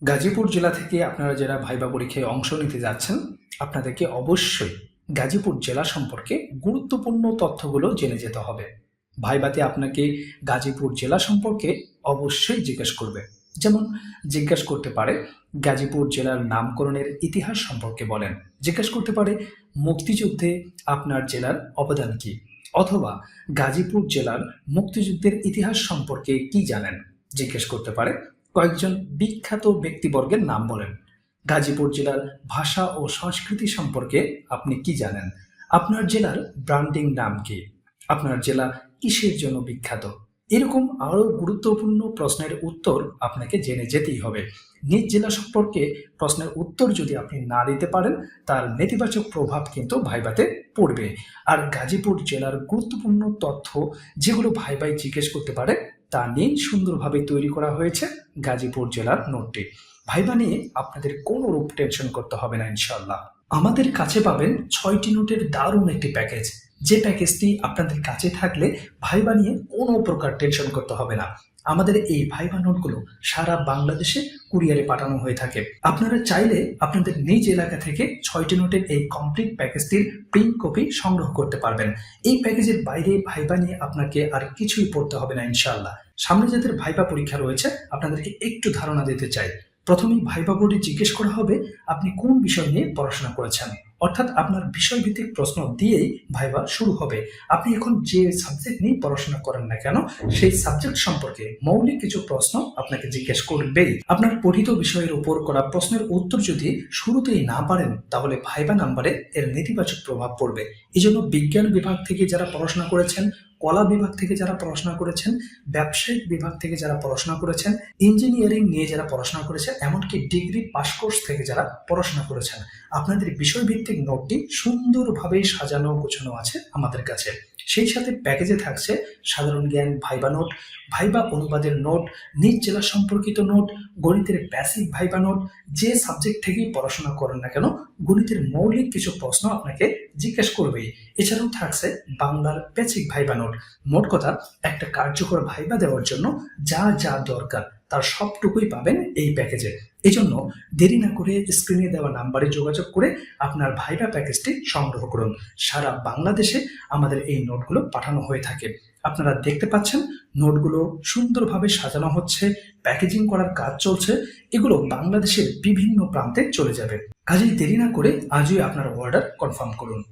গাজীপুর জেলা থেকে আপনারা যারা ভাইবা পরীক্ষায় অংশ নিতে যাচ্ছেন, আপনাদেরকে অবশ্যই গাজীপুর জেলা সম্পর্কে গুরুত্বপূর্ণ তথ্যগুলো জেনে যেতে হবে। ভাইবাতে আপনাকে গাজীপুর জেলা সম্পর্কে অবশ্যই জিজ্ঞেস করবে। যেমন জিজ্ঞেস করতে পারে গাজীপুর জেলার নামকরণের ইতিহাস সম্পর্কে বলেন, জিজ্ঞেস করতে পারে মুক্তিযুদ্ধে আপনার জেলার অবদান কি, অথবা গাজীপুর জেলার মুক্তিযুদ্ধের ইতিহাস সম্পর্কে কি জানেন। জিজ্ঞেস করতে পারে কয়েকজন বিখ্যাত ব্যক্তিবর্গের নাম বলেন। গাজীপুর জেলার ভাষা ও সংস্কৃতি সম্পর্কে আপনি কি জানেন? আপনার জেলার ব্র্যান্ডিং নাম কি? আপনার জেলা কিসের জন্য বিখ্যাত? এরকম আরও গুরুত্বপূর্ণ প্রশ্নের উত্তর আপনাকে জেনে যেতেই হবে। নিজ জেলা সম্পর্কে প্রশ্নের উত্তর যদি আপনি না দিতে পারেন, তার নেতিবাচক প্রভাব কিন্তু ভাইবাতে পড়বে। আর গাজীপুর জেলার গুরুত্বপূর্ণ তথ্য যেগুলো ভাইবাই জিজ্ঞেস করতে পারে তা নিয়ে সুন্দরভাবে তৈরি করা হয়েছে গাজীপুর জেলার নোটটি। ভাইবা নিয়ে আপনাদের কোনো রূপ টেনশন করতে হবে না ইনশাল্লাহ। আমাদের কাছে পাবেন 6টি নোটের দারুণ একটি প্যাকেজ, যে প্যাকেজটি আপনাদের কাছে থাকলে ভাইবা নিয়ে কোনো প্রকার টেনশন করতে হবে না। আমাদের এই ভাইবা নোটগুলো সারা বাংলাদেশে কুরিয়ারে পাঠানো হয়ে থাকে। আপনারা চাইলে আপনাদের নিজ এলাকা থেকে 6টি নোটের এই কমপ্লিট প্যাকেজটির প্রিন্ট কপি সংগ্রহ করতে পারবেন। এই প্যাকেজের বাইরে ভাইবা নিয়ে আপনাকে আর কিছুই পড়তে হবে না ইনশাআল্লাহ। সামনে যাদের ভাইবা পরীক্ষা রয়েছে, আপনাদেরকে একটু ধারণা দিতে চাই। প্রথমেই ভাইবা বোর্ডে জিজ্ঞেস করা হবে আপনি কোন বিষয় নিয়ে পড়াশোনা করেছেন, অর্থাৎ আপনার বিষয়ভিত্তিক প্রশ্ন দিয়েই ভাইবা শুরু হবে। আপনি এখন যে সাবজেক্ট নিয়ে পড়াশোনা করেন না কেন, সেই সাবজেক্ট সম্পর্কে মৌলিক কিছু প্রশ্ন আপনাকে জিজ্ঞেস করবেই। আপনার পঠিত বিষয়ের উপর করা প্রশ্নের উত্তর যদি শুরুতেই না পারেন, তাহলে ভাইবা নাম্বারে এর নেতিবাচক প্রভাব পড়বে। এই জন্য বিজ্ঞান বিভাগ থেকে যারা পড়াশোনা করেছেন, কলা বিভাগ থেকে যারা পড়াশোনা করেছেন, ব্যবসায়িক বিভাগ থেকে যারা পড়াশোনা করেছেন, ইঞ্জিনিয়ারিং নিয়ে যারা পড়াশোনা করেছেন, এমনকি ডিগ্রি পাস কোর্স থেকে যারা পড়াশোনা করেছেন, আপনাদের বিষয়ভিত্তিক নোটটি সুন্দরভাবে সাজানো গোছানো আছে আমাদের কাছে। সেই সাথে প্যাকেজে থাকছে সাধারণ জ্ঞান ভাইবা নোট, ভাইবা অনুবাদের নোট, নিজ জেলা সম্পর্কিত নোট, গণিতের বেসিক ভাইবা নোট। যে সাবজেক্ট থেকেই পড়াশোনা করেন না কেন, গণিতের মৌলিক কিছু প্রশ্ন আপনাকে জিজ্ঞেস করবেই। এছাড়াও থাকছে বাংলার বেসিক ভাইবা নোট। মোট কথা, একটা কার্যকর ভাইবা দেওয়ার জন্য যা যা দরকার তার সবটুকুই পাবেন এই প্যাকেজে। এই জন্য দেরি না করে স্ক্রিনে দেওয়া নাম্বারে যোগাযোগ করে আপনার ভাইবা প্যাকেজটি সংগ্রহ করুন। সারা বাংলাদেশে আমাদের এই নোটগুলো পাঠানো হয়ে থাকে। আপনারা দেখতে পাচ্ছেন নোটগুলো সুন্দরভাবে সাজানো হচ্ছে, প্যাকেজিং করার কাজ চলছে। এগুলো বাংলাদেশের বিভিন্ন প্রান্তে চলে যাবে। কাজেই দেরি না করে আজই আপনার অর্ডার কনফার্ম করুন।